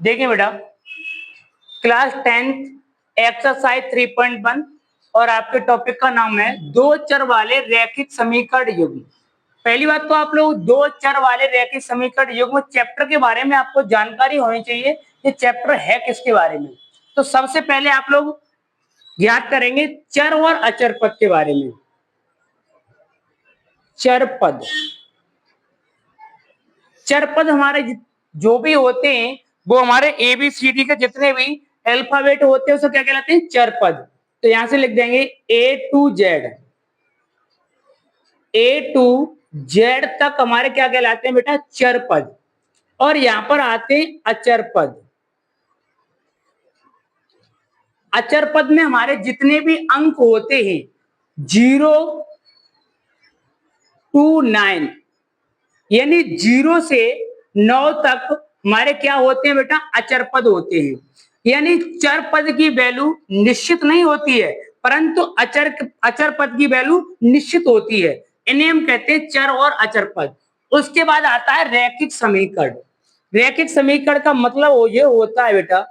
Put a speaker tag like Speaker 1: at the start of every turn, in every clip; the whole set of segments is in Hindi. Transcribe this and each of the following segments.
Speaker 1: देखिए बेटा, क्लास 10th एक्सरसाइज 3.1 और आपके टॉपिक का नाम है दो चर वाले रैखिक समीकरण युग्म। पहली बात तो आप लोग दो चर वाले रैखिक समीकरण युग्म चैप्टर के बारे में आपको जानकारी होनी चाहिए। ये चैप्टर है किसके बारे में? तो सबसे पहले आप लोग याद करेंगे चर और अचर पद के बारे में। चर पद, चर पद हमारे जो भी होते हैं वो हमारे ABCD के जितने भी अल्फाबेट होते हैं उसे क्या कहलाते हैं? चर पद। तो यहां से लिख देंगे A to Z, A to Z तक हमारे क्या कहलाते हैं बेटा? चर पद। और यहां पर आते हैं अचर पद। अचर पद में हमारे जितने भी अंक होते हैं 0 to 9, यानी 0 से 9 तक हमारे क्या होते हैं बेटा? अचर पद होते हैं। यानी चर पद की वैल्यू निश्चित नहीं होती है, परंतु अचर पद की वैल्यू निश्चित होती है। इन्हें हम कहते हैं चर और अचर पद। उसके बाद आता है रैखिक समीकरण। रैखिक समीकरण का मतलब ये होता है बेटा,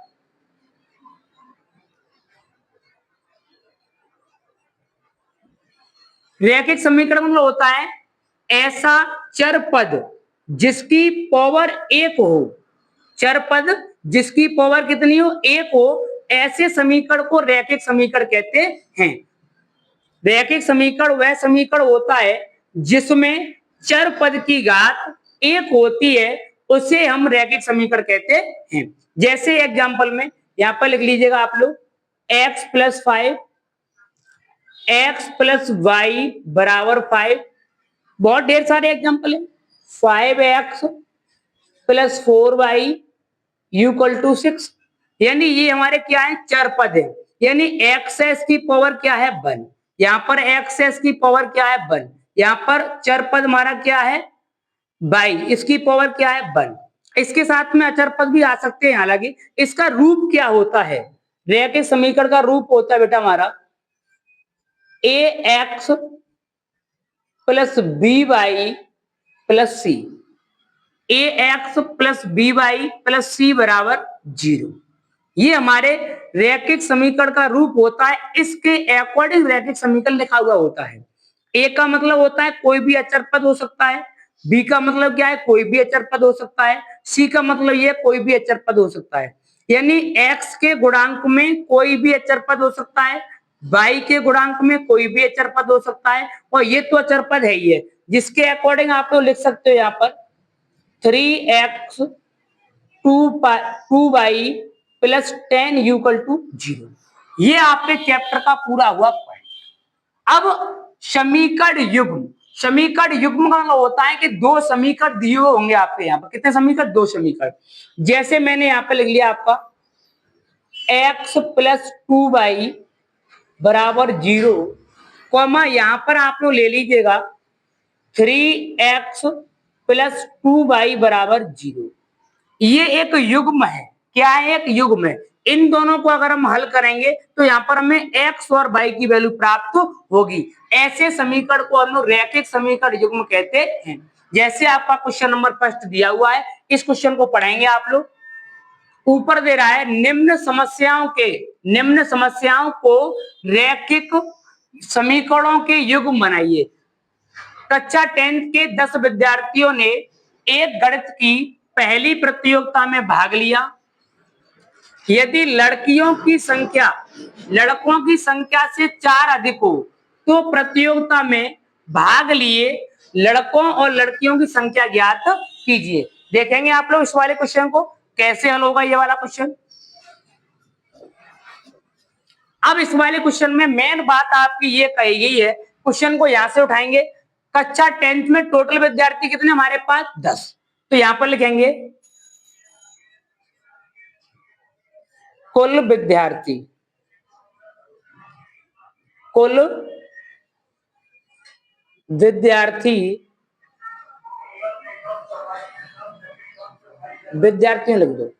Speaker 1: रैखिक समीकरण मतलब होता है ऐसा चर पद जिसकी पावर 1 हो। चर पद जिसकी पावर कितनी हो? 1 हो। ऐसे समीकरण को रैखिक समीकरण कहते हैं। रैखिक समीकरण वह समीकरण होता है जिसमें चर पद की घात 1 होती है, उसे हम रैखिक समीकरण कहते हैं। जैसे एग्जांपल में यहां पर लिख लीजिएगा आप लोग x + 5, x + y = 5। बहुत ढेर सारे एग्जांपल है। 5x + 4y = 6। यानी ये हमारे क्या है? चर पद है। यानी एक्स है इसकी पावर क्या है? 1। यहाँ पर एक्स है इसकी पावर क्या है? 1। यहाँ पर चर पद हमारा क्या है? y, इसकी पावर क्या है? 1। इसके साथ में अचर पद भी आ सकते हैं। हालांकि इसका रूप क्या होता है? रैखिक समीकरण का रूप होता है बेटा हमारा ax + by + c। ax + by + c = 0। ये हमारे रैखिक समीकरण का रूप होता है। इसके अकॉर्डिंग रैखिक समीकरण लिखा हुआ होता है। ए का मतलब होता है कोई भी अचर पद हो सकता है। बी का मतलब क्या है? कोई भी अचर पद हो सकता है। सी का मतलब ये कोई भी अचर पद हो सकता है। यानी एक्स के गुणांक में कोई भी अचर पद हो सकता है, वाई के गुणांक में कोई भी अचर पद हो सकता है, और ये तो अचर पद है ही है। जिसके अकॉर्डिंग आप लोग लिख सकते हो यहाँ पर 3x 2y + 10 = 0। ये आपके चैप्टर का पूरा हुआ पॉइंट। अब समीकरण युग्म, समीकरण युग्म का मतलब होता है कि दो समीकरण दिए होंगे आपके यहाँ पर। कितने समीकरण? दो समीकरण। जैसे मैंने यहाँ पे लिख लिया आपका x + 2y = 0, कॉमा यहाँ पर आप लोग ले लीजिएगा 3x + 2y = 0। ये एक युग्म है। क्या है? एक युग्म है। इन दोनों को अगर हम हल करेंगे तो यहाँ पर हमें x और y की वैल्यू प्राप्त होगी। ऐसे समीकरण को हम लोग रैखिक समीकरण युग्म कहते हैं। जैसे आपका क्वेश्चन नंबर फर्स्ट दिया हुआ है, इस क्वेश्चन को पढ़ेंगे आप लोग। ऊपर दे रहा है निम्न समस्याओं को रैखिक समीकरणों के युग्म बनाइए। कक्षा 10th के 10 विद्यार्थियों ने एक गणित की पहली प्रतियोगिता में भाग लिया। यदि लड़कियों की संख्या लड़कों की संख्या से 4 अधिक हो तो प्रतियोगिता में भाग लिए लड़कों और लड़कियों की संख्या ज्ञात कीजिए। देखेंगे आप लोग इस वाले क्वेश्चन को कैसे हल होगा। ये वाला क्वेश्चन, अब इस वाले क्वेश्चन में मेन बात आपकी ये कही गई है। क्वेश्चन को यहां से उठाएंगे। कक्षा 10th में टोटल विद्यार्थी कितने हमारे पास? 10। तो यहां पर लिखेंगे कुल विद्यार्थी, कुल विद्यार्थियों लिख दो।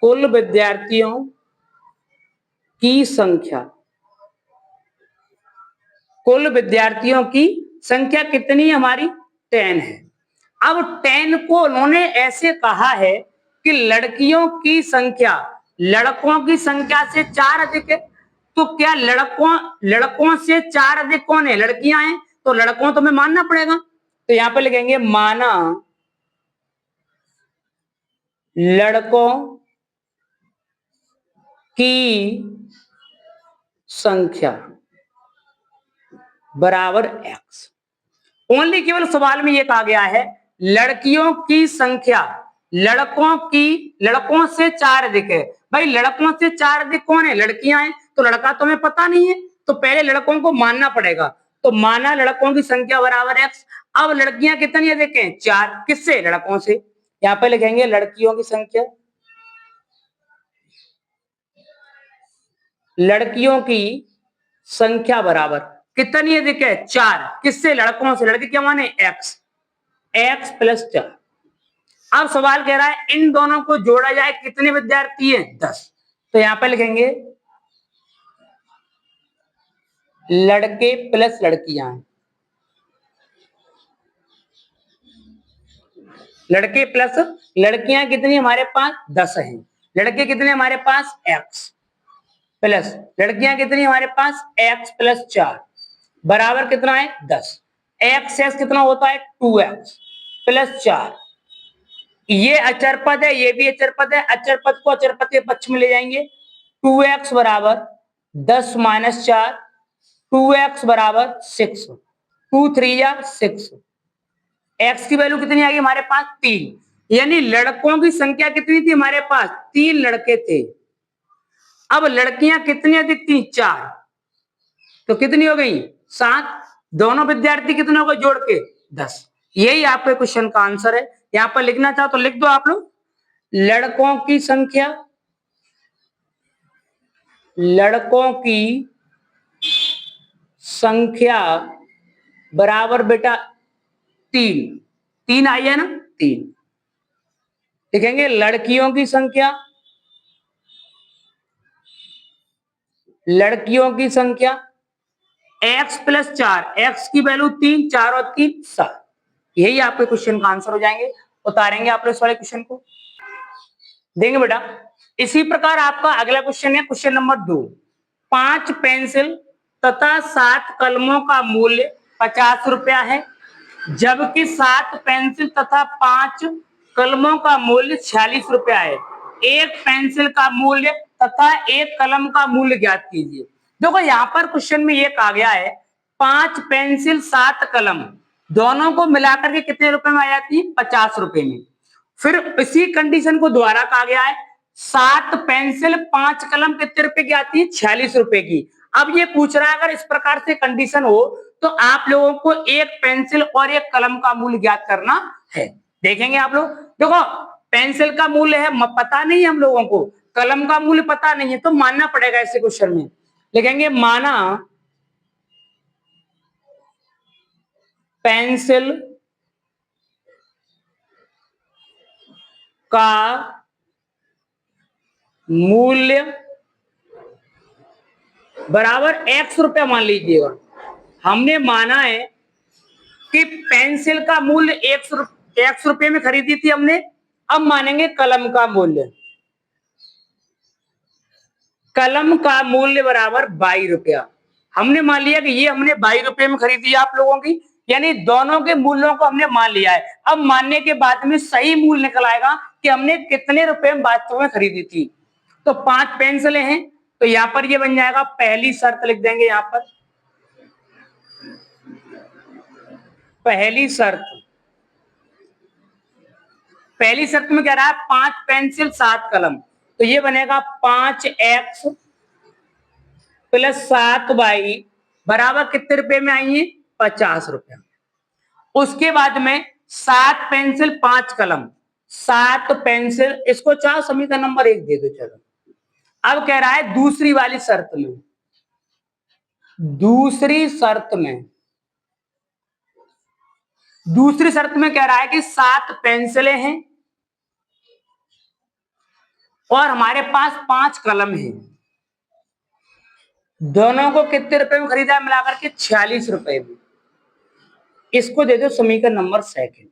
Speaker 1: कुल विद्यार्थियों की संख्या, कुल विद्यार्थियों की संख्या कितनी हमारी? 10 है। अब 10 को उन्होंने ऐसे कहा है कि लड़कियों की संख्या लड़कों की संख्या से 4 अधिक है, तो क्या लड़कों से 4 अधिक कौन है? लड़कियां हैं, तो लड़कों तो हमें मानना पड़ेगा। तो यहां पर लिखेंगे माना लड़कों की संख्या बराबर x। ओनली केवल सवाल में ये कहा गया है लड़कियों की संख्या लड़कों से 4 अधिक है। भाई लड़कों से 4 अधिक कौन है? लड़कियां हैं, तो लड़का तो हमें पता नहीं है, तो पहले लड़कों को मानना पड़ेगा। तो माना लड़कों की संख्या बराबर x। अब लड़कियां कितनी अधिक हैं? 4। किससे? लड़कों से। यहां पे लिखेंगे लड़कियों की संख्या, लड़कियों की संख्या बराबर कितनी अधिक है? 4। किससे? लड़कों से। लड़के क्या माने? x। x plus 4। अब सवाल कह रहा है इन दोनों को जोड़ा जाए, कितने विद्यार्थी हैं? 10। तो यहां पे लिखेंगे लड़के प्लस लड़कियां। लड़के प्लस लड़कियां कितनी हमारे पास? 10 हैं। लड़के कितने हमारे पास? x प्लस लड़कियां कितनी हमारे पास? x प्लस 4 बराबर कितना है? 10। x कितना होता है? 2x plus 4। ये अचर पद है, ये भी अचर पद है। अचर पद को अचर पद के पक्ष में ले जाएंगे। 2x बराबर 10 माइनस 4, 2x बराबर 6, 2 3 या 6। x की वैल्यू कितनी आ गई हमारे पास? 3। यानी लड़कों की संख्या कितनी थी हमारे पास? 3 लड़के थे। अब लड़कियां कितनी अधिक थी? 4। तो कितनी हो गई? 7। दोनों विद्यार्थी कितने हो गए जोड़ के? 10। यही आपके क्वेश्चन का आंसर है। यहां पर लिखना चाहो तो लिख दो आप लोग, लड़कों की संख्या, लड़कों की संख्या बराबर बेटा 3। 3 आई है ना? 3। लिखेंगे लड़कियों की संख्या, लड़कियों की संख्या x प्लस 4, x की वैल्यू 3, 4 और 3 7। यही आपके क्वेश्चन का आंसर हो जाएंगे। उतारेंगे आप लोग इस वाले क्वेश्चन को, देंगे बेटा। इसी प्रकार आपका अगला क्वेश्चन है क्वेश्चन नंबर 2। 5 पेंसिल तथा 7 कलमों का मूल्य 50 रुपया है, जबकि 7 पेंसिल तथा 5 कलमों का मूल्य 46 रुपया है। एक पेंसिल का मूल्य तथा एक कलम का मूल्य ज्ञात कीजिए। देखो यहाँ पर क्वेश्चन में ये कहा गया है 5 पेंसिल 7 कलम दोनों को मिलाकर के कितने रुपए में आ जाती है? 50 रुपए में। फिर इसी कंडीशन को दोबारा कहा गया है 7 पेंसिल 5 कलम कितने रुपए की आती है? 46 रुपए की। अब ये पूछ रहा है अगर इस प्रकार से कंडीशन हो तो आप लोगों को एक पेंसिल और एक कलम का मूल्य ज्ञात करना है। देखेंगे आप लोग, देखो पेंसिल का मूल्य है पता नहीं हम लोगों को, कलम का मूल्य पता नहीं है, तो मानना पड़ेगा ऐसे क्वेश्चन में। लिखेंगे माना पेंसिल का मूल्य बराबर x रुपया मान लीजिएगा। हमने माना है कि पेंसिल का मूल्य x रुपये में खरीदी थी हमने। अब मानेंगे कलम का मूल्य, कलम का मूल्य बराबर 22 रुपया। हमने मान लिया कि ये हमने 22 रुपये में खरीदी आप लोगों की, यानी दोनों के मूल्यों को हमने मान लिया है। अब मानने के बाद में सही मूल्य निकल आएगा कि हमने कितने रुपए में वास्तव में खरीदी थी। तो 5 पेंसिलें हैं, तो यहां पर ये बन जाएगा पहली शर्त लिख देंगे यहां पर, पहली शर्त। पहली शर्त में कह रहा है 5 पेंसिल 7 कलम, तो ये बनेगा 5x प्लस 7y बराबर कितने रुपए में आएंगे? 50 रुपए। उसके बाद में 7 पेंसिल 5 कलम, 7 पेंसिल, इसको चाहो समीकरण नंबर 1 दे दो चलो। अब कह रहा है दूसरी वाली शर्त में, दूसरी शर्त में, दूसरी शर्त में कह रहा है कि 7 पेंसिलें हैं और हमारे पास 5 कलम है, दोनों को कितने रुपए में खरीदा है? मिलाकर के 46 रुपए में। इसको दे दो समीकरण नंबर 2।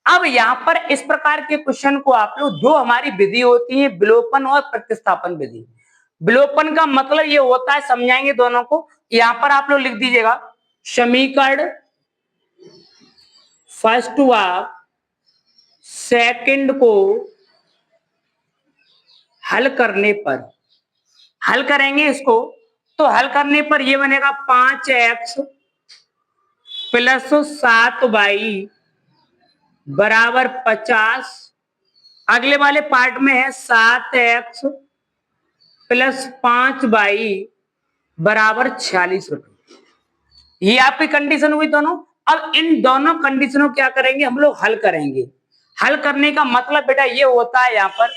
Speaker 1: अब यहाँ पर इस प्रकार के क्वेश्चन को आप लोग, दो हमारी विधि होती है, विलोपन और प्रतिस्थापन विधि। विलोपन का मतलब ये होता है, समझाएंगे दोनों को। यहाँ पर आप लोग लिख दीजिएगा, समीकरण फर्स्ट व सेकंड को हल करने पर, हल करेंगे इसको, तो हल करने पर ये बनेगा 5x प्लस 7y बराबर 50। अगले वाले पार्ट में है 7x प्लस 5y बराबर 46 रुपए। ये आपकी कंडीशन हुई दोनों। अब इन दोनों कंडीशनों क्या करेंगे हम लोग, हल करेंगे। हल करने का मतलब बेटा ये होता है यहाँ पर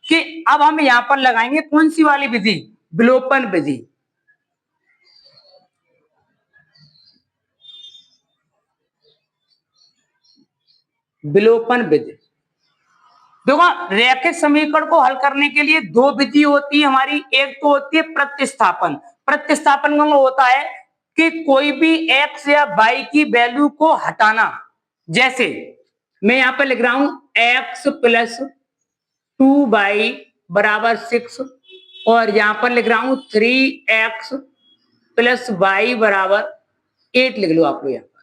Speaker 1: कि अब हम यहाँ पर लगाएंगे कौन सी वाली विधि, विलोपन विधि। विलोपन विधि, देखो रैखिक समीकरण को हल करने के लिए दो विधि होती है हमारी। एक तो होती है प्रतिस्थापन। प्रतिस्थापन का होता है कि कोई भी x या y की वैल्यू को हटाना। जैसे मैं यहां पर लिख रहा हूं x प्लस 2y बराबर 6, और यहां पर लिख रहा हूं 3x प्लस y बराबर 8 लिख लो आप लोग। यहां पर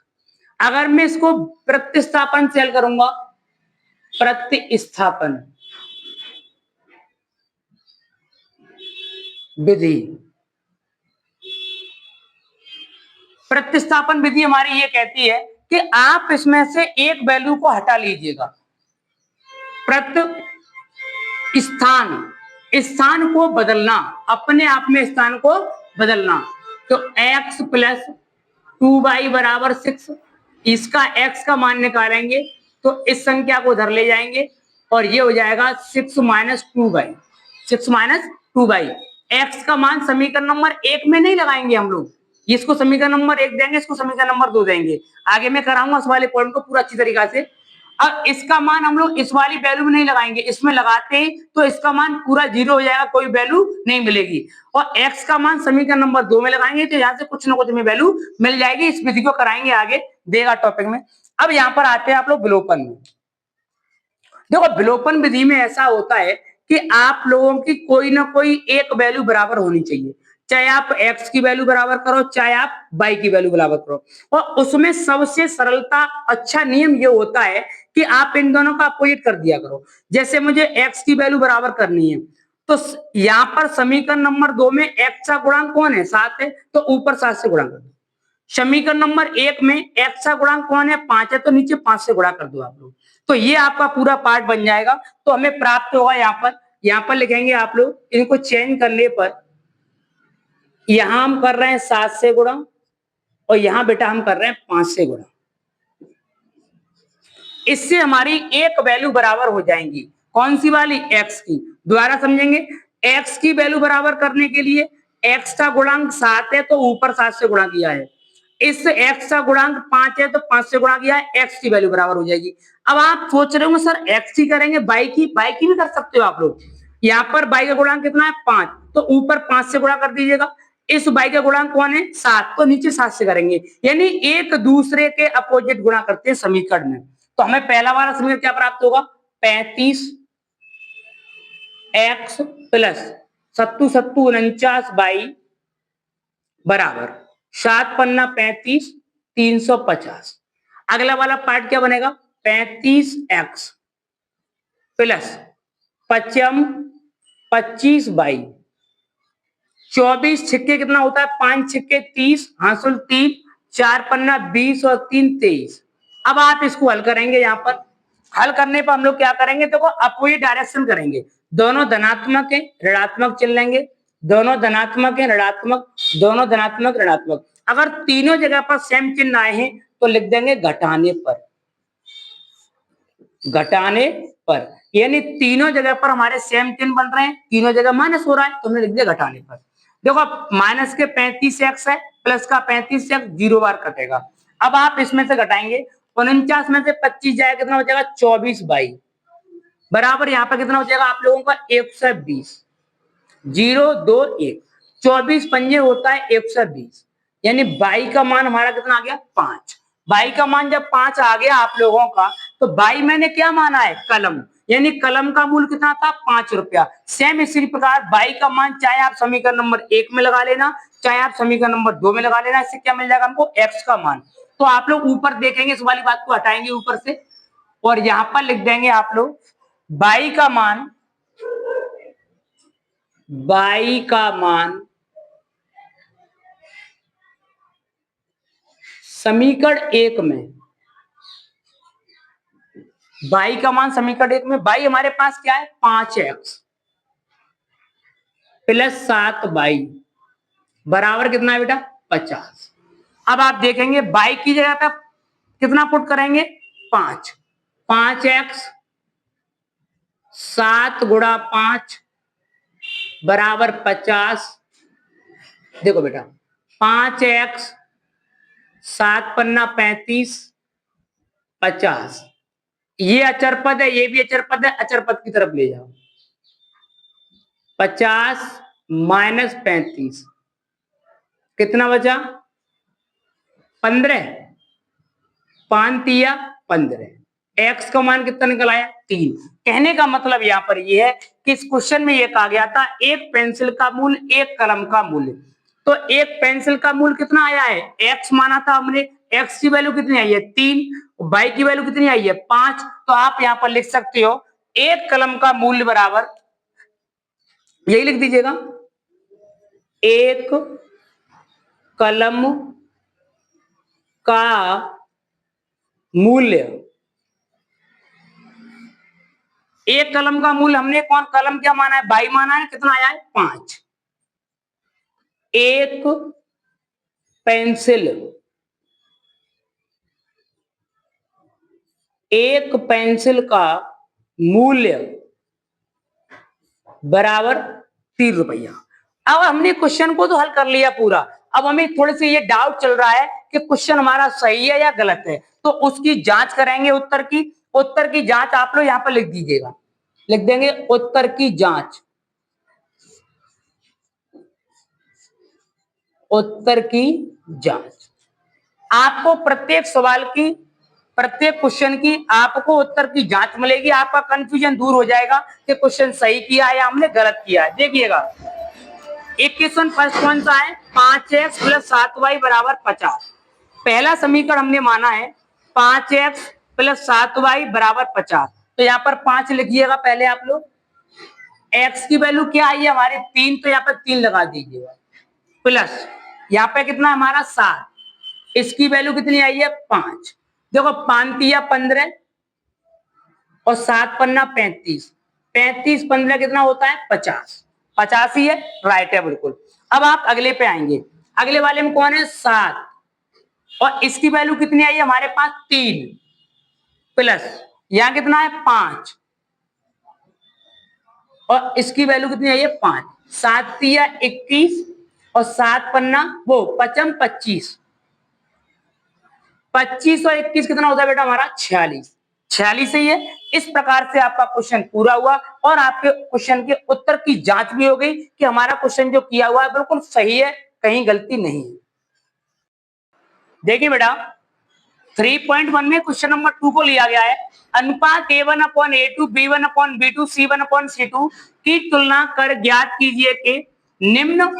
Speaker 1: अगर मैं इसको प्रतिस्थापन से हल करूंगा, प्रतिस्थापन विधि, प्रतिस्थापन विधि हमारी ये कहती है कि आप इसमें से एक वैल्यू को हटा लीजिएगा। स्थान को बदलना, अपने आप में स्थान को बदलना। तो x प्लस 2y बराबर 6, इसका x का मान निकालेंगे तो इस संख्या को उधर ले जाएंगे और ये हो जाएगा 6 minus 2y। 6 minus 2y, x का मान समीकरण नंबर 1 में नहीं लगाएंगे हम लोग, इसको समीकरण नंबर 1 देंगे, इसको समीकरण नंबर 2 देंगे। आगे मैं कराऊंगा इस वाले पॉइंट को पूरा अच्छी तरीका से। अब इसका मान हम लोग इस वाली वैल्यू में नहीं लगाएंगे, इसमें लगाते हैं तो इसका मान पूरा 0 हो जाएगा, कोई वैल्यू नहीं मिलेगी। और x का मान समीकरण नंबर 2 में लगाएंगे तो यहाँ से कुछ ना कुछ हमें वैल्यू मिल जाएगी। इस विधि को कराएंगे आगे देगा टॉपिक में। अब यहाँ पर आते हैं आप लोग विलोपन में। देखो विलोपन विधि में ऐसा होता है कि आप लोगों की कोई ना कोई एक वैल्यू बराबर होनी चाहिए, चाहे आप x की वैल्यू बराबर करो, चाहे आप y की वैल्यू बराबर करो। और उसमें सबसे सरलता अच्छा नियम ये होता है कि आप इन दोनों का अपोजिट कर दिया करो। जैसे मुझे x की वैल्यू बराबर करनी है तो यहाँ पर समीकरण नंबर 2 में x का गुणांक कौन है, 7 है, तो ऊपर 7 से गुणा कर दो। समीकरण नंबर 1 में x का गुणांक कौन है, 5 है, तो नीचे 5 से गुणा कर दो आप लोग। तो ये आपका पूरा पार्ट बन जाएगा। तो हमें प्राप्त होगा यहाँ पर लिखेंगे आप लोग, इनको चेंज करने पर यहां हम कर रहे हैं 7 से गुणा और यहां बेटा हम कर रहे हैं 5 से गुणा। इससे हमारी एक वैल्यू बराबर हो जाएंगी, कौन सी वाली, x की। दोबारा समझेंगे, x की वैल्यू बराबर करने के लिए x का गुणांक 7 है तो ऊपर 7 से गुणा किया है, इस x का गुणांक 5 है तो 5 से गुणा किया है, x की वैल्यू बराबर हो जाएगी। अब आप सोच रहे होंगे सर x की करेंगे y की भी कर सकते हो आप लोग। यहाँ पर y का गुणांक कितना है, 5, तो ऊपर 5 से गुणा कर दीजिएगा। इस y का गुणांक कौन है, 7, तो नीचे 7 से करेंगे, यानी एक दूसरे के अपोजिट गुणा करते हैं समीकरण में। तो हमें पहला वाला समीकरण क्या प्राप्त होगा, 35 x प्लस 7 7 49 y बराबर 7 पन्ना 35 350। अगला वाला पार्ट क्या बनेगा, 35x प्लस 55 25 y, 24 छिक्के कितना होता है, 5 छिक्के 30, हासिल 3, 4 पन्ना 20 और 3 23। अब आप इसको हल करेंगे। यहाँ पर हल करने पर हम लोग क्या करेंगे, देखो अपोजिट डायरेक्शन करेंगे, दोनों धनात्मक है ऋणात्मक चिन्ह लेंगे, दोनों धनात्मक है ऋणात्मक, दोनों धनात्मक ऋणात्मक। अगर तीनों जगह पर सेम चिन्ह आए हैं तो लिख देंगे घटाने पर, घटाने पर, यानी तीनों जगह पर हमारे सेम चिन्ह बन रहे हैं, तीनों जगह माइनस हो रहा है तो हमने लिख दिया घटाने पर। देखो माइनस के 35x है, प्लस का 35x 0 बार कटेगा। अब आप इसमें से घटाएंगे, 49 में से 25 जाएगा, कितना हो जाएगा 24y बराबर यहाँ पर कितना हो जाएगा आप लोगों का 120, 0 2 1, 24 पंजे होता है 120, यानी y का मान हमारा कितना आ गया 5। y का मान जब 5 आ गया आप लोगों का तो बाई मैंने क्या माना है, कलम, यानी कलम का मूल्य कितना था, 5 रुपया। सेम इसी प्रकार बाई का मान चाहे आप समीकरण नंबर 1 में लगा लेना, चाहे आप समीकरण नंबर 2 में लगा लेना, इससे क्या मिल जाएगा हमको, एक्स का मान। तो आप लोग ऊपर देखेंगे, इस वाली बात को हटाएंगे ऊपर से और यहां पर लिख देंगे आप लोग बाई का मान, बाई का मान समीकरण 1 में, बाई का मान समीकरण 1 में, बाई हमारे पास क्या है, 5x प्लस 7y बराबर कितना है बेटा, 50। अब आप देखेंगे बाई की जगह पे कितना पुट करेंगे, 5, 5x 7 गुणा 5 बराबर 50। देखो बेटा 5x 7 पन्ना 35, 50, ये अचर पद है, ये भी अचर पद है, अचर पद की तरफ ले जाओ। 50 माइनस 35 कितना बचा, 15, 5 तिया 15, एक्स का मान कितना निकल आया, 3। कहने का मतलब यहाँ पर ये है कि इस क्वेश्चन में ये कहा गया था एक पेंसिल का मूल्य एक कलम का मूल्य, तो एक पेंसिल का मूल्य कितना आया है, एक्स माना था हमने, एक्स की वैल्यू कितनी आई है, 3, बाई की वैल्यू कितनी आई है, 5। तो आप यहाँ पर लिख सकते हो एक कलम का मूल्य बराबर, यही लिख दीजिएगा, एक कलम का मूल्य, एक कलम का मूल्य हमने कौन कलम क्या माना है, बाई माना है, कितना आया है, 5। एक पेंसिल, एक पेंसिल का मूल्य बराबर 3 रुपया। अब हमने क्वेश्चन को तो हल कर लिया पूरा, अब हमें थोड़ी सी ये डाउट चल रहा है कि क्वेश्चन हमारा सही है या गलत है, तो उसकी जांच करेंगे। उत्तर की जांच आप लोग यहां पर लिख दीजिएगा, लिख देंगे उत्तर की जांच, उत्तर की जांच। आपको प्रत्येक सवाल की, प्रत्येक क्वेश्चन की आपको उत्तर की जांच मिलेगी, आपका कंफ्यूजन दूर हो जाएगा कि क्वेश्चन सही किया है या हमने गलत किया है। देखिएगा एक क्वेश्चन फर्स्ट कौन सा है, 5x प्लस 7y बराबर 50। पहला समीकरण हमने माना है 5x प्लस 7y बराबर 50, तो यहाँ पर 5 लिखिएगा पहले आप लोग, x की वैल्यू क्या आई है हमारे 3, तो यहाँ पर 3 लगा दीजिएगा, प्लस यहाँ पे कितना हमारा 7, इसकी वैल्यू कितनी आई है 5। देखो 5 तिया 15 और 7 पन्ना 35, 35 15 कितना होता है 50, 50 ही है, राइट है बिल्कुल। अब आप अगले पे आएंगे, अगले वाले में कौन है 7 और इसकी वैल्यू कितनी आई है हमारे पास 3, प्लस यहां कितना है 5 और इसकी वैल्यू कितनी आई है 5, 7 तिया 21 और 7 पन्ना वो 55 25, 25 और 21 कितना होता है बेटा हमारा 46, 46 ही है। इस प्रकार से आपका क्वेश्चन पूरा हुआ और आपके क्वेश्चन के उत्तर की जांच भी हो गई कि हमारा क्वेश्चन जो किया हुआ है बिल्कुल सही है, कहीं गलती नहीं है। देखिए बेटा 3.1 में क्वेश्चन नंबर 2 को लिया गया है, अनुपात A1/A2 B1/B2 C1/C2 की तुलना कर ज्ञात कीजिए कि निम्न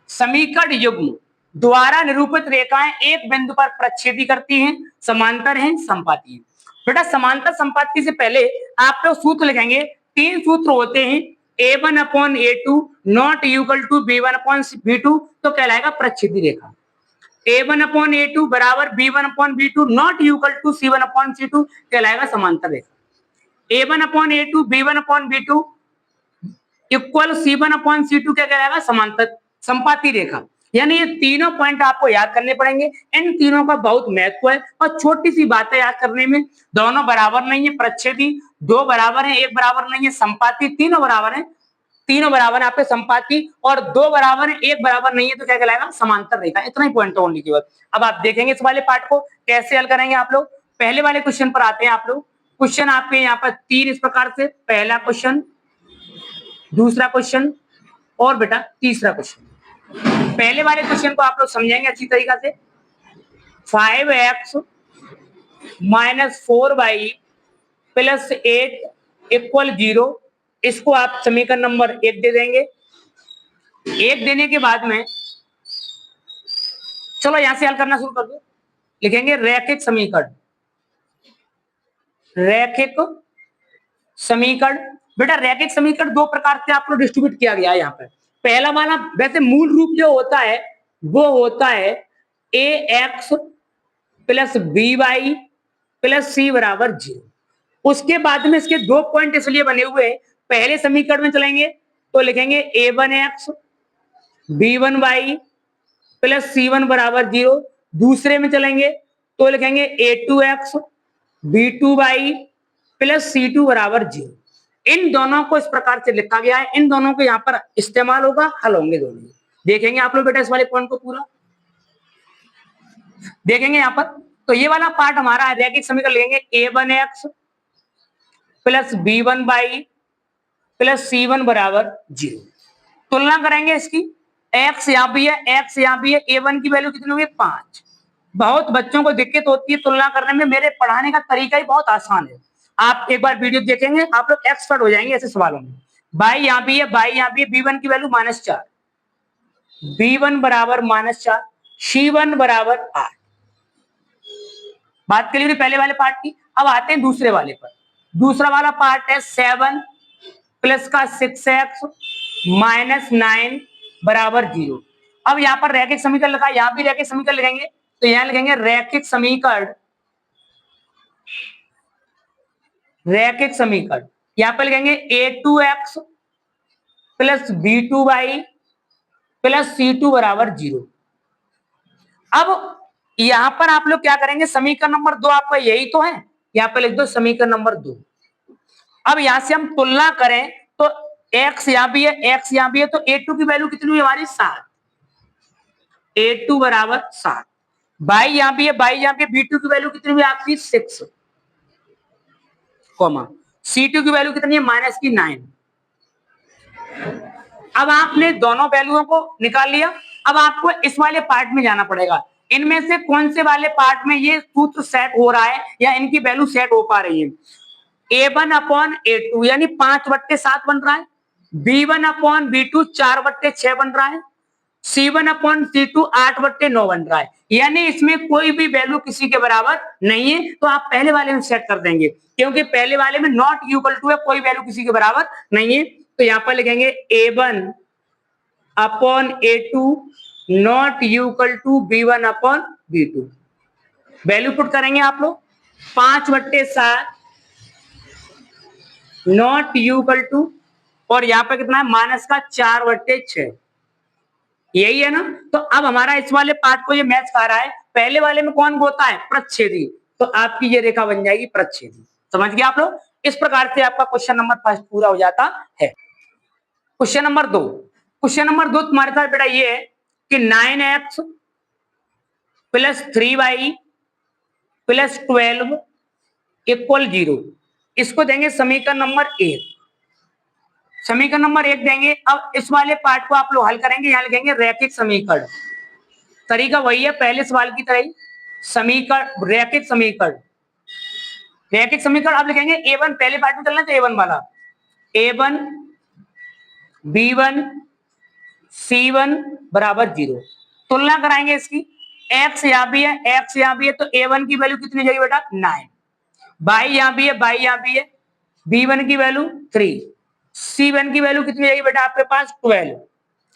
Speaker 1: समीकरण युग्म द्वारा निरूपित रेखाएं एक बिंदु पर प्रक्षेपी करती हैं, समांतर हैं, संपाती हैं। बेटा समांतर संपाती से पहले आप लोग सूत्र लिखेंगे, 3 सूत्र होते हैं, A1/A2 not equal to B1/B2, तो कहलाएगा प्रक्षेपी रेखा। A1/A2 बराबर B1/B2 not equal to C1/C2 कहलाएगा समांतर रेखा। A1/A2 B1/B2 इक्वल C1/C2 क्या कहलाएगा, समांतर संपाती रेखा। यानी ये तीनों पॉइंट आपको याद करने पड़ेंगे, इन तीनों का बहुत महत्व है और छोटी सी बातें याद करने में, दोनों बराबर नहीं है प्रक्षेपी, 2 बराबर है 1 बराबर नहीं है संपाती, तीनों बराबर है, तीनों बराबर है आपके संपाती, और 2 बराबर है 1 बराबर नहीं है तो क्या कहलाएगा, समांतर रेखा। इतना ही पॉइंट ओनली केवल। अब आप देखेंगे इस वाले पार्ट को कैसे हल करेंगे आप लोग। पहले वाले क्वेश्चन पर आते हैं आप लोग। क्वेश्चन आपके यहाँ पर 3 इस प्रकार से, पहला क्वेश्चन, दूसरा क्वेश्चन और बेटा तीसरा क्वेश्चन। पहले वाले क्वेश्चन को आप लोग समझेंगे अच्छी तरीका से, 5x minus 4y plus 8 equal 0, इसको आप समीकरण नंबर 1 दे देंगे। 1 देने के बाद में चलो यहां से हल करना शुरू कर दो। लिखेंगे रैखिक समीकरण, रैखिक समीकरण। बेटा रैखिक समीकरण दो प्रकार से आपको डिस्ट्रीब्यूट किया गया है यहाँ पे। पहला वाला वैसे मूल रूप जो होता है वो होता है a x plus b y plus c बराबर 0। उसके बाद में इसके दो पॉइंट इसलिए बने हुए हैं, पहले समीकरण में चलेंगे तो लिखेंगे a one x b one y plus c one बराबर 0। दूसरे में चलेंगे तो लिखेंगे a two x b two y plus c two बराबर 0। इन दोनों को इस प्रकार से लिखा गया है, इन दोनों को यहाँ पर इस्तेमाल होगा, हल होंगे दोनों। देखेंगे आप लोग बेटा इस वाले पॉइंट को पूरा देखेंगे यहाँ पर। तो ये वाला पार्ट हमारा रैखिक समीकरण लिखेंगे a one x plus b one y plus c one बराबर 0। तुलना करेंगे इसकी, एक्स यहाँ भी है, एक्स यहाँ भी है, ए वन की वैल्यू कितनी होगी 5। बहुत बच्चों को दिक्कत होती है तुलना करने में, मेरे पढ़ाने का तरीका ही बहुत आसान है। आप एक बार वीडियो देखेंगे आप लोग एक्सपर्ट हो जाएंगे ऐसे सवालों में। बाई यहाँ भी है, बाई यहाँ भी है, बी वन की वैल्यू -4, बी वन बराबर -4, सी वन बराबर 8। बात करिए पहले वाले पार्ट की। अब आते हैं दूसरे वाले पर। दूसरा वाला पार्ट है 7 प्लस का 6x माइनस 9 बराबर 0। अब यहाँ पर रैखिक समीकरण लिखा है, यहाँ भी रैखिक समीकरण लिखेंगे तो यहाँ लिखेंगे रैखिक समीकरण, रैखिक समीकरण यहाँ पर लिखेंगे a two x plus b two y plus c two बराबर 0। अब यहां पर आप लोग क्या करेंगे, समीकरण नंबर 2 आपका यही तो है, यहाँ पर लिख दो समीकरण नंबर 2। अब यहां से हम तुलना करें तो x यहां भी है, x यहां भी है, तो a2 की वैल्यू कितनी हुई हमारी 7, a2 बराबर 7। बाई यहां भी है, बाई यहां भी है, b2 की वैल्यू कितनी हुई आपकी 6, कॉमा c2 की वैल्यू कितनी है -9। अब आपने दोनों वैल्यूओं को निकाल लिया। अब आपको इस वाले पार्ट में जाना पड़ेगा, इनमें से कौन से वाले पार्ट में ये सूत्र सेट हो रहा है या इनकी वैल्यू सेट हो पा रही है। a1 अपॉन a2 यानी 5/7 बन रहा है, b1 अपॉन b2 4/6 बन रहा है, c1 अपॉन c2 8/9 बन रहा है। यानी इसमें कोई भी वैल्यू किसी के बराबर नहीं है, तो आप पहले वाले में सेट कर देंगे, क्योंकि पहले वाले में नॉट इक्वल टू है, कोई वैल्यू किसी के बराबर नहीं है। तो यहां पर लिखेंगे a1 upon a2 not equal to b1 upon b2। Value put करेंगे आप लोग, 5/7 नॉट इक्वल टू, और यहां पर कितना है -4/6, यही है ना। तो अब हमारा इस वाले पार्ट को ये मैच कर रहा है, पहले वाले में कौन होता है प्रच्छेदी, तो आपकी ये रेखा बन जाएगी प्रच्छेदी। समझ गए आप लोग। इस प्रकार से आपका क्वेश्चन नंबर 1 पूरा हो जाता है। क्वेश्चन नंबर 2, क्वेश्चन नंबर 2 तुम्हारे साथ बेटा ये है कि 9x plus 3y plus 12 equal 0, इसको देंगे समीकरण नंबर 1। समीकरण नंबर 1 देंगे। अब इस वाले पार्ट को आप लोग हल करेंगे, यहां लिखेंगे रैखिक समीकरण। तरीका वही है पहले सवाल की तरह ही, समीकरण रैखिक समीकरण, रैखिक समीकरण। अब लिखेंगे a1, पहले पार्ट में चलना तो a1 वाला, a1 b1 c1 बराबर 0। तुलना कराएंगे इसकी, x यहां भी है, x यहां भी है, तो a1 की वैल्यू कितनी जाएगी बेटा 9, बाई यहां भी है, बाई यहां भी है, b1 की वैल्यू 3, c1 की वैल्यू कितनी जाएगी बेटा आपके पास 12।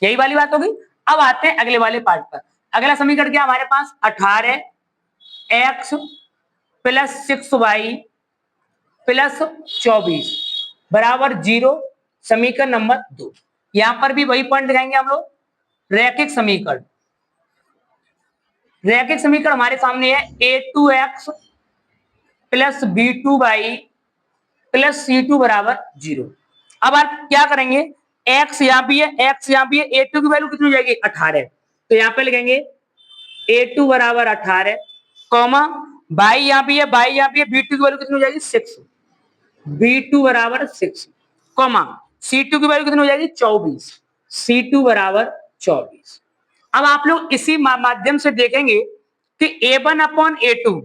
Speaker 1: यही वाली बात होगी। अब आते हैं अगले वाले पार्ट पर। अगला समीकरण क्या हमारे पास 18x प्लस 6y प्लस 24 बराबर 0, समीकरण नंबर 2। यहां पर भी वही पॉइंट दिखाएंगे हम लोग, रैखिक समीकरण। रैखिक समीकरण हमारे सामने है a2x plus b2y plus c2 बराबर 0। अब आप क्या करेंगे, x यहां भी है, x यहां भी है, a2 की वैल्यू कितनी हो जाएगी 18, तो यहां पे लिखेंगे a2 बराबर 18, कॉमा बाई यहां भी है, बाई यहां भी है, b2 की वैल्यू कितनी हो जाएगी 6, b2 बराबर 6, कॉमा c2 की वैल्यू कितनी हो जाएगी 24, c2 बराबर 24। अब आप लोग इसी माध्यम से देखेंगे कि a1 upon a2,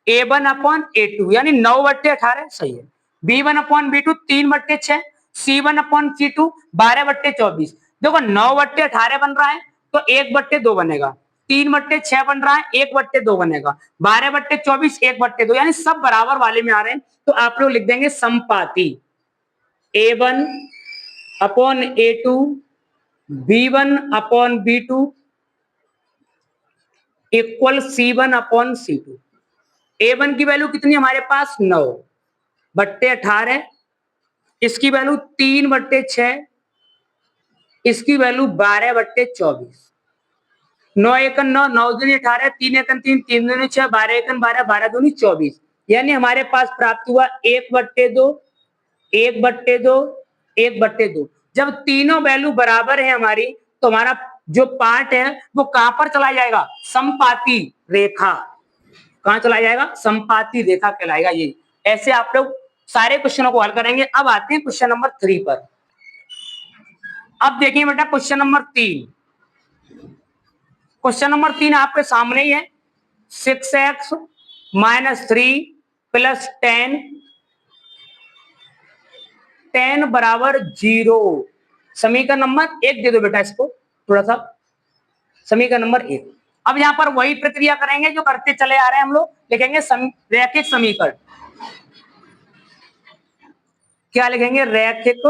Speaker 1: a1 upon a2 यानी 9/18 सही है। B1/B2 3/6, C1/C2 12/24। देखो 9/18 बन रहा है तो 1/2 बनेगा, 3/6 बन रहा है 1/2 बनेगा, 12/24 1/2, यानी सब बराबर वाले में आ रहे हैं। तो आप लोग लिख देंगे समपाती A1/A2 B1/B2 equal C1/C2। A1 की वैल्यू कितनी हमारे पास 9/18, इसकी वैल्यू 3/6, इसकी वैल्यू 12/24। 9 एकन 9, 9 दूनी 18, 3 एकन 3, 3 दूनी 6, 12 एकन 12, 12 दूनी 24। यानी हमारे पास प्राप्त हुआ 1/2, 1/2, 1/2। जब तीनों वैल्यू बराबर है हमारी, तो हमारा जो पार्ट है वो कहां पर चला जाएगा? समपाती रेखा। कहां चला जाएगा? समपाती रेखा कहलाएगा ये। ऐसे आप लोग सारे क्वेश्चनों को हल करेंगे। अब आते हैं क्वेश्चन नंबर 3 पर। अब देखिए बेटा क्वेश्चन नंबर 3। क्वेश्चन नंबर 3 आपके सामने ही है। 6x - 3 + 10 बराबर 0। समीकरण नंबर 1 दे दो बेटा इसको थोड़ा सा। समीकरण नंबर 1। अब यहां पर वही प्रक्रिया करेंगे जो करते चले आ रहे हैं हम लोग। लिखेंगे रैखिक समीकरण। क्या लिखेंगे? रैखिक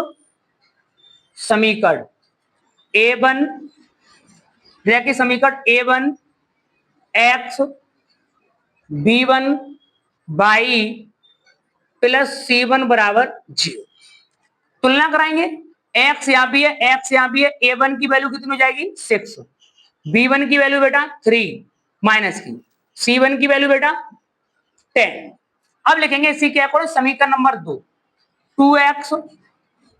Speaker 1: समीकरण A1, रैखिक समीकरण A1 x B1/y + C1 बराबर 0। तुलना कराएंगे। x यहां भी है, x यहां भी है। A1 की वैल्यू कितनी हो जाएगी? 6। B1 की वैल्यू बेटा 3 माइनस की, C1 की वैल्यू बेटा 10। अब लिखेंगे इसी के अकॉर्डिंग समीकरण नंबर 2। 2x -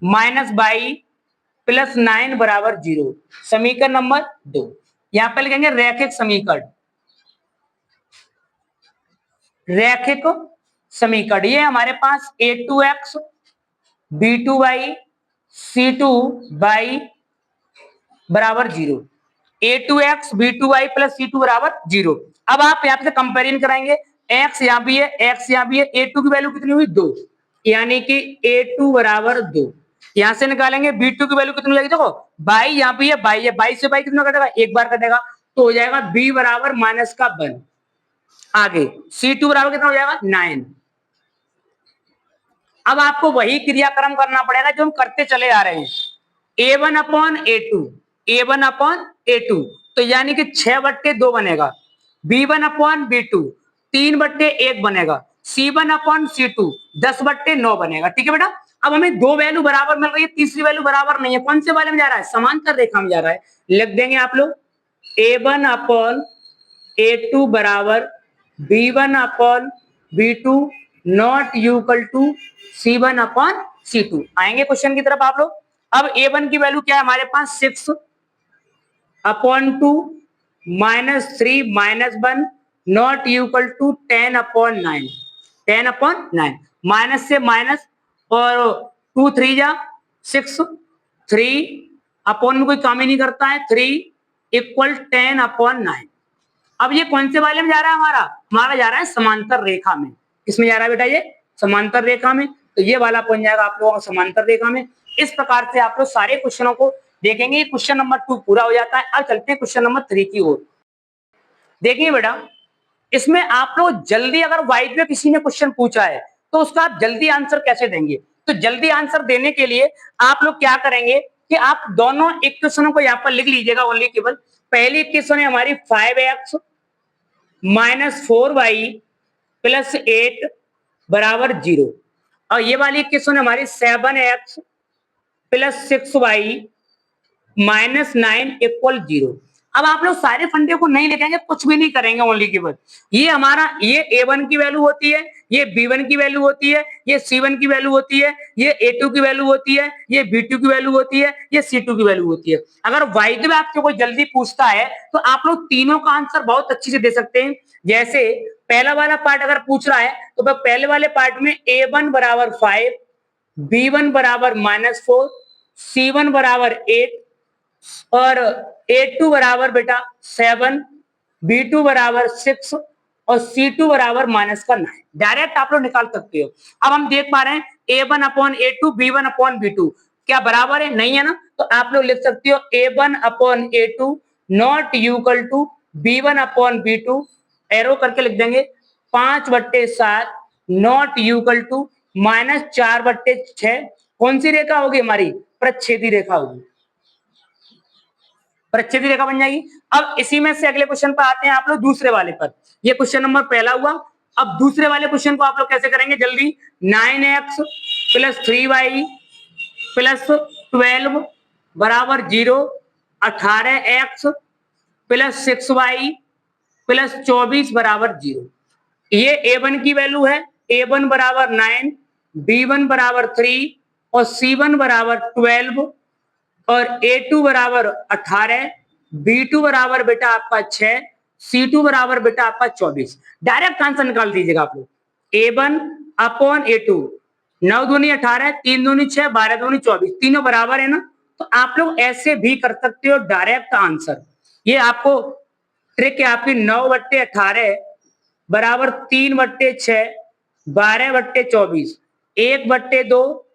Speaker 1: y + 9 बराबर 0। समीकरण नंबर 2। यहां पर लिखेंगे रैखिक समीकरण। रैखिक समीकरण ये हमारे पास A2x B2y C2y बराबर 0। A2x B2y + C2 बराबर 0। अब आप यहां से कंपेरिजन कराएंगे। x यहां भी है, x यहां भी है। A2 की वैल्यू कितनी हुई? 2, यानी कि A2 बराबर 2। यहां से निकालेंगे B2 की वैल्यू कितनी लगेगी? देखो बाई यहां भी है, बाई है, बाई से बाई कितना कटेगा? एक बार कटेगा, तो हो जाएगा B बराबर -1। आगे C2 बराबर कितना हो जाएगा? 9। अब आपको वही क्रियाक्रम करना पड़ेगा जो हम करते चले आ रहे हैं। A1/A2, A1/A2, तो यानी कि 6/2 बनेगा। B1/B2 3/1 बनेगा। C1/C2 10/9 बनेगा। ठीक है बेटा। अब हमें दो वैल्यू बराबर मिल रही है, तीसरी वैल्यू बराबर नहीं है। कौन से वाले में जा रहा है? समांतर रेखा में जा रहा है। लिख देंगे आप लोग A1/A2 बराबर B1/B2 not equal to C1/C2। आएंगे क्वेश्चन की तरफ आप लोग। अब A1 की वैल्यू क्या है हमारे पास? 6/2 -3 -1 नॉट इक्वल टू 10/9। 10/9 माइनस से माइनस और 2 3 जा 6, 3 अपॉन में कोई काम ही नहीं करता है, 3 इक्वल 10/9। अब ये कौन से वाले में जा रहा है? हमारा जा रहा है समांतर रेखा में। किसमें जा रहा है बेटा? ये समांतर रेखा में। तो ये वाला बन जाएगा आप लोगों का समांतर रेखा में। इस प्रकार से आप लोग सारे क्वेश्चनों को देखेंगे। क्वेश्चन नंबर 2 पूरा हो जाता है। अब चलते हैं क्वेश्चन नंबर 3 की ओर। देखिए बेटा, इसमें आप लोग जल्दी, अगर वाइड में किसी ने क्वेश्चन पूछा है तो उसका आप जल्दी आंसर कैसे देंगे? तो जल्दी आंसर देने के लिए आप लोग क्या करेंगे कि आप दोनों इक्वेशनों को यहाँ पर लिख लीजिएगा। ओनली केवल पहली इक्वेशन है हमारी 5x - 4y + 8 बराबर 0, और ये वाली इक्वेशन हमारी 7x + 6y - 9 इक्वल 0। अब आप लोग सारे फंडे को नहीं लिखेंगे, कुछ भी नहीं करेंगे। ओनली केवल ये हमारा, ये A1 की वैल्यू होती है, ये B1 की वैल्यू होती है, ये C1 की वैल्यू होती है, ये A2 की वैल्यू होती है, ये B2 की वैल्यू होती है, ये C2 की वैल्यू होती है। अगर वाइड में आपसे कोई जल्दी पूछता है तो आप लोग तीनों का आंसर बहुत अच्छी से दे सकते हैं। जैसे पहला वाला पार्ट अगर पूछ रहा है तो पहले वाले पार्ट में A1 बराबर 5, B1 बराबर -4, C1 बराबर 8 और A2 बराबर बेटा 7, B2 बराबर 6 और C2 बराबर -9। डायरेक्ट आप लोग निकाल सकते हो। अब हम देख पा रहे हैं A1 upon A2 B1 upon B2 क्या बराबर है? नहीं है ना, तो आप लोग लिख सकते हो A1 upon A2 not equal to B1 upon B2, arrow करके लिख देंगे 5/7 नॉट इक्वल टू -4/6। कौन सी रेखा होगी हमारी? प्रच्छेदी रेखा होगी, प्रच्छेदी रेखा बन जाएगी। अब इसी में से अगले क्वेश्चन पर आते हैं आप लोग दूसरे वाले पर। ये क्वेश्चन नंबर पहला हुआ। अब दूसरे वाले क्वेश्चन को आप लोग कैसे करेंगे जल्दी? 9x प्लस 3y प्लस 12 बराबर 0, 18x प्लस 6y प्लस 24 बराबर 0। ये A1 की वैल्यू है, A1 बराबर 9, B1 बराबर 3 और C1 बराबर 12 और A2 बराबर 18, B2 बराबर बेटा आपका 6, C2 बराबर बेटा आपका 24। डायरेक्ट आंसर निकाल दीजिएगा आप लोग। A1 अपॉन A2, 9 दूनी 18, 3 दूनी 6, 12 दूनी 24, तीनों बराबर है ना, तो आप लोग ऐसे भी कर सकते हो डायरेक्ट आंसर। ये आपको ट्रिक है आपकी। 9/18 बराबर 3/6, 12/24, 1/2,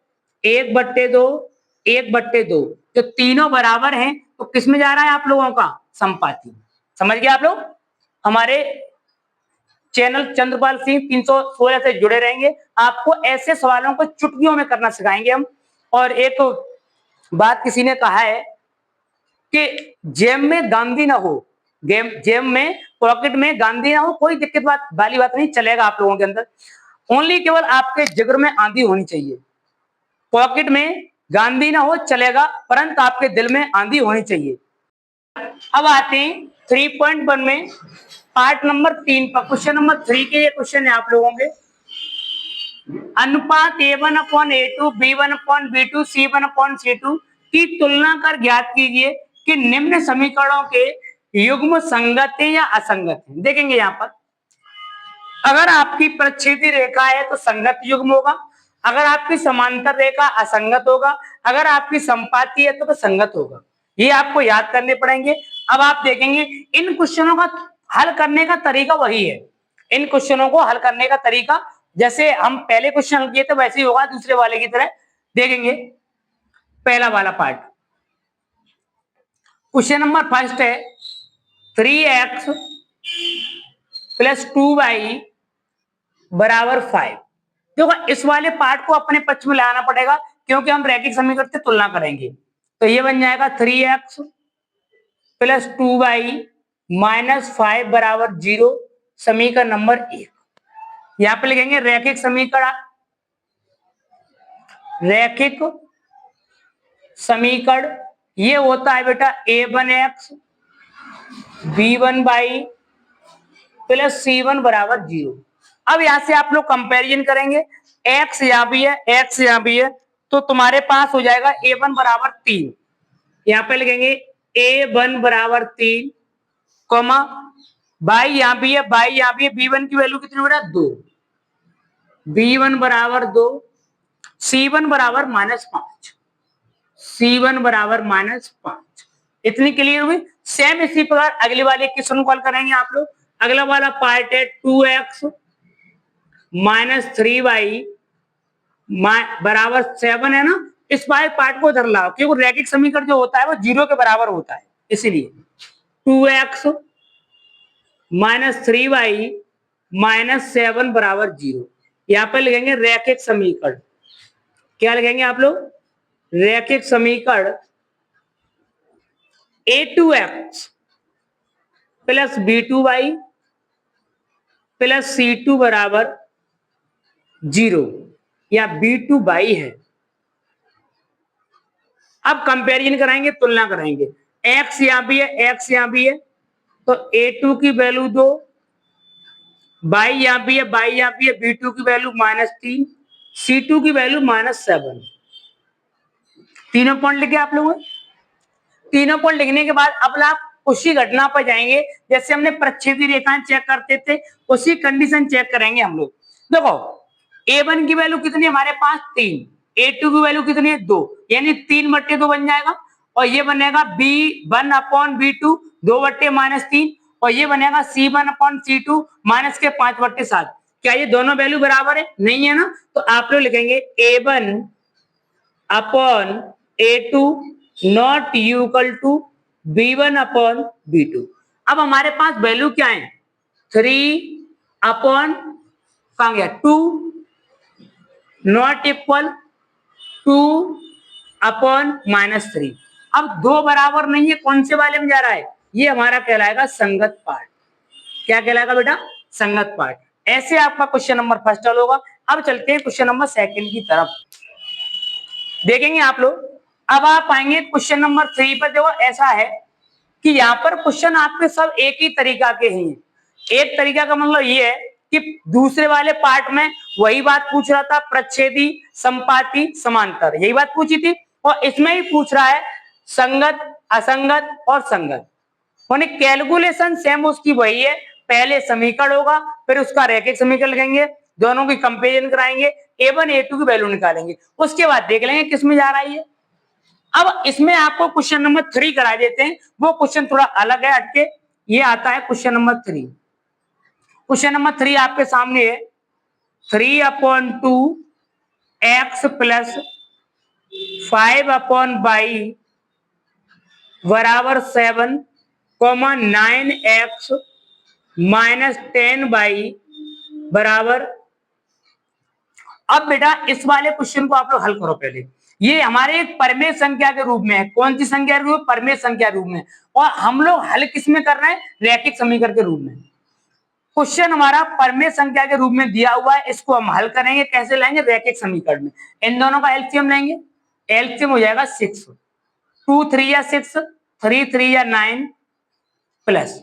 Speaker 1: 1/2, 1/2, जो तीनों बराबर हैं तो किसमें जा रहा है आप लोगों का? संपाती। समझ गए आप लोग? हमारे चैनल चंद्रपाल सिंह 316 से जुड़े रहेंगे। आपको ऐसे सवालों को चुटकियों में करना सिखाएंगे हम। और एक बात किसी ने कहा है कि जेब में गांधी ना हो, जेब में पॉकेट में गांधी ना हो, कोई दिक्कत बात वाली बात नहीं, चलेगा आप लोगों के अंदर। ओनली केवल आपके जिगर में आंधी होनी चाहिए। पॉकेट में गांधी ना हो चलेगा, परंतु आपके दिल में आंधी होनी चाहिए। अब आते हैं 3.1 में पार्ट नंबर 3 पर। क्वेश्चन नंबर 3 के ये क्वेश्चन है आप लोगों के। अनुपात A1 upon A2 B1 upon B2 C1 upon C2 की तुलना कर ज्ञात कीजिए कि निम्न समीकरणों के युग्म संगत है या असंगत है। देखेंगे यहाँ पर, अगर आपकी प्रच्छेदी रेखा है तो संगत युग्म होगा, अगर आपकी समांतर रेखा असंगत होगा, अगर आपकी संपाती है तो संगत होगा। ये आपको याद करने पड़ेंगे। अब आप देखेंगे इन क्वेश्चनों का हल करने का तरीका वही है। इन क्वेश्चनों को हल करने का तरीका जैसे हम पहले क्वेश्चन हल किए थे वैसे ही होगा, दूसरे वाले की तरह। देखेंगे पहला वाला पार्ट, क्वेश्चन नंबर फर्स्ट है 3x प्लस 2y बराबर 5। देखो इस वाले पार्ट को अपने पक्ष में लाना पड़ेगा क्योंकि हम रैखिक समीकरण से तुलना करेंगे। तो ये बन जाएगा 3x प्लस 2y माइनस 5 बराबर 0, समीकरण नंबर 1। यहां पे लिखेंगे रैखिक समीकरण, रैखिक समीकरण ये होता है बेटा A1x B1y प्लस C1 बराबर 0। अब यहां से आप लोग कंपैरिजन करेंगे, x यहां भी है, x यहां भी है, तो तुम्हारे पास हो जाएगा A1 बराबर 3। यहां पे लिखेंगे A1 बराबर 3, कॉमा y यहां भी है, y यहां भी है, B1 की वैल्यू कितनी बेटा? 2, B1 बराबर 2, C1 बराबर -5, C1 बराबर -5। इतनी क्लियर हुई। सेम इसी प्रकार अगले वाले क्वेश्चन को हल करेंगे आप लोग। अगला वाला पार्ट है 2x माइनस 3y बराबर 7 है ना। इस पार्ट को इधर लाओ क्योंकि रैखिक समीकरण जो होता है वो 0 के बराबर होता है, इसीलिए 2x माइनस 3y माइनस 7 बराबर 0। यहां पर लिखेंगे रैखिक समीकरण। क्या लिखेंगे आप लोग? रैखिक समीकरण A2x plus B2y plus C2 बराबर 0 या B2y है। अब कंपैरिजन कराएंगे, तुलना कराएंगे। x यहां भी है, x यहां भी है, तो A2 की वैल्यू 2, y यहां भी है, y यहां भी है, B2 की वैल्यू -3, C2 की वैल्यू -7। तीनों पॉइंट लिखे आप लोगों ने। तीनों पॉइंट लिखने के बाद अब आप उसी घटना पर जाएंगे जैसे हमने प्रच्छेदी रेखाएं चेक करते थे, उसी कंडीशन चेक करेंगे हम लोग। देखो A1 की वैल्यू कितनी है हमारे पास? 3, A2 की वैल्यू कितनी है? 2, यानी 3/2 बन जाएगा। और ये बनेगा B1 अपॉन B2 2/-3, और ये बनेगा C1 अपॉन C2 -5/7। क्या ये दोनों वैल्यू बराबर है? नहीं है ना, तो आप लोग लिखेंगे A1 upon A2 not equal to B1 upon B2। अब हमारे पास वैल्यू क्या है? 3 अपॉन कहां गया 2 नॉट इक्वल 2 अपॉन -3। अब दो बराबर नहीं है, कौन से वाले में जा रहा है? ये हमारा कहलाएगा संगत पार्ट। क्या कहलाएगा बेटा? संगत पार्ट। ऐसे आपका क्वेश्चन नंबर फर्स्ट हल होगा। अब चलते हैं क्वेश्चन नंबर सेकंड की तरफ, देखेंगे आप लोग। अब आप आएंगे क्वेश्चन नंबर 3 पर। देखो ऐसा है कि यहाँ पर क्वेश्चन आपके सब एक ही तरीका के ही हैं। एक तरीका का मतलब ये है कि दूसरे वाले पार्ट में वही बात पूछ रहा था, प्रच्छेदी, संपाती, समांतर, यही बात पूछी थी, और इसमें ही पूछ रहा है संगत, असंगत और संगत। कैलकुलेशन सेम उसकी वही है। पहले समीकरण होगा, फिर उसका रैखिक समीकरण लिखेंगे, दोनों की कंपेरिजन कराएंगे, A1 A2 की वैल्यू निकालेंगे, उसके बाद देख लेंगे किस में जा रहा है ये। अब इसमें आपको क्वेश्चन नंबर 3 करा देते हैं, वो क्वेश्चन थोड़ा अलग है, हटके। ये आता है क्वेश्चन नंबर 3। क्वेश्चन नंबर 3 आपके सामने है 3/2 x प्लस 5/y बराबर 7, 9x माइनस 10y बराबर। अब बेटा इस वाले क्वेश्चन को आप लोग हल करो पहले। ये हमारे एक परमेय संख्या के रूप में है। कौन सी संख्या के रूप में? परमेय संख्या के रूप में। और हम लोग हल किस में कर रहे हैं? रैखिक समीकरण के रूप में। क्वेश्चन हमारा परमेय संख्या के रूप में दिया हुआ है, इसको हम हल करेंगे। कैसे लाएंगे? रैखिक समीकरण में। इन दोनों का एलसीएम लेंगे, एलसीएम हो जाएगा 6। 2 3 या 6, 3 3 या 9 प्लस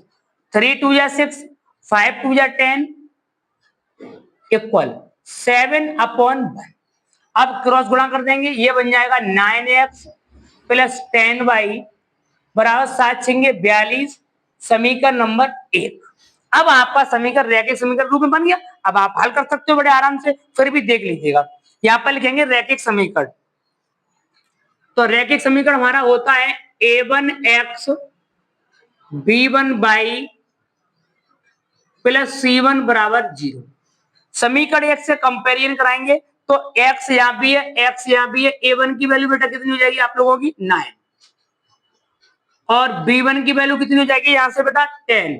Speaker 1: 3 2 या 6, 5 2 या 10 इक्वल 7/1। अब क्रॉस गुणा कर देंगे, ये बन जाएगा 9x प्लस 10y बराबर 7 छेंगे 42, समीकरण नंबर 1। अब आपका समीकरण रैखिक समीकरण रूप में बन गया। अब आप हल कर सकते हो बड़े आराम से, फिर भी देख लीजिएगा। यहां पर लिखेंगे रैखिक समीकरण। तो रैखिक समीकरण हमारा होता है A1x B1y प्लस C1 बराबर 0। समीकरण 1 से कंपेरिजन कराएंगे तो x यहां भी है, x यहां भी है। A1 की वैल्यू बेटा कितनी हो जाएगी आप लोगों की? 9। और B1 की वैल्यू कितनी हो जाएगी यहां से बेटा? 10।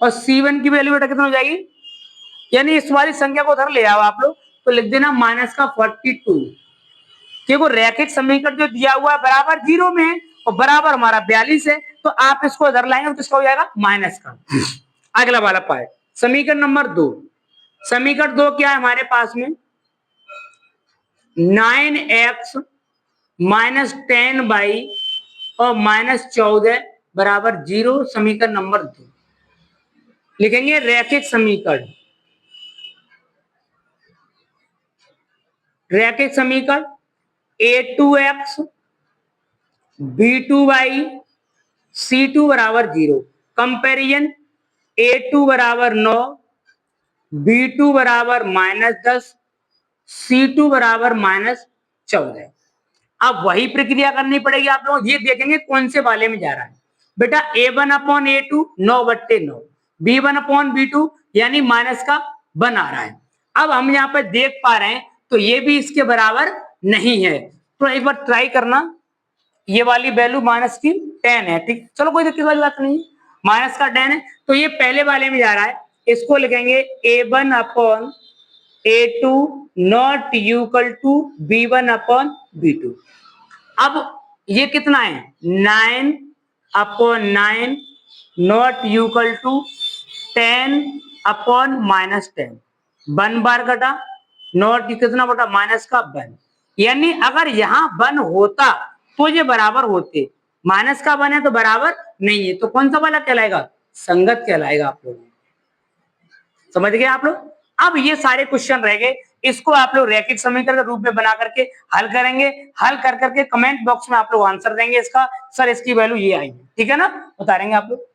Speaker 1: और C1 की वैल्यू बेटा कितनी हो जाएगी? यानी इस वाली संख्या को उधर ले आओ आप लोग, तो लिख देना -42। क्योंकि रैखिक समीकरण जो दिया हुआ है बराबर 0 में है और बराबर हमारा 42 है, तो आप इसको इधर लाएंगे तो इसका हो जाएगा माइनस का। अगला वाला पार्ट, समीकरण नंबर 2। समीकरण 2 क्या है हमारे पास में? 9x माइनस 10y और -14 बराबर 0। समीकरण नंबर 2 लिखेंगे रैखिक समीकरण। रैखिक समीकरण A2x B2y C2 बराबर 0। कंपेरिजन A2 बराबर 9, B2 बराबर -10, C2 बराबर -14। अब वही प्रक्रिया करनी पड़ेगी आप लोग। ये देखेंगे कौन से वाले में जा रहा है बेटा। A1/A2 9/9, B1/B2 यानी माइनस का 1 आ रहा है। अब हम यहाँ पे देख पा रहे हैं तो ये भी इसके बराबर नहीं है, तो एक बार ट्राई करना। ये वाली वैल्यू माइनस की 10 है, ठीक। चलो कोई दिक्कत वाली बात नहीं, माइनस का 10 है तो ये पहले वाले में जा रहा है। इसको लिखेंगे A1/A2 not equal to B1/B2। अब ये कितना है? 9/9 नॉट इक्वल टू 10/-10। 1 बार कटा, नॉट कितना बटा? माइनस का 1। यानी अगर यहां 1 होता तो ये बराबर होते, माइनस का 1 है तो बराबर नहीं है, तो कौन सा वाला कहलाएगा? संगत कहलाएगा। आप लोग समझ गए आप लोग। अब ये सारे क्वेश्चन रह गए, इसको आप लोग रैखिक समीकरण के रूप में बना करके हल करेंगे। हल कर करके कमेंट बॉक्स में आप लोग आंसर देंगे इसका, सर इसकी वैल्यू ये आई है, ठीक है ना, बता देंगे आप लोग।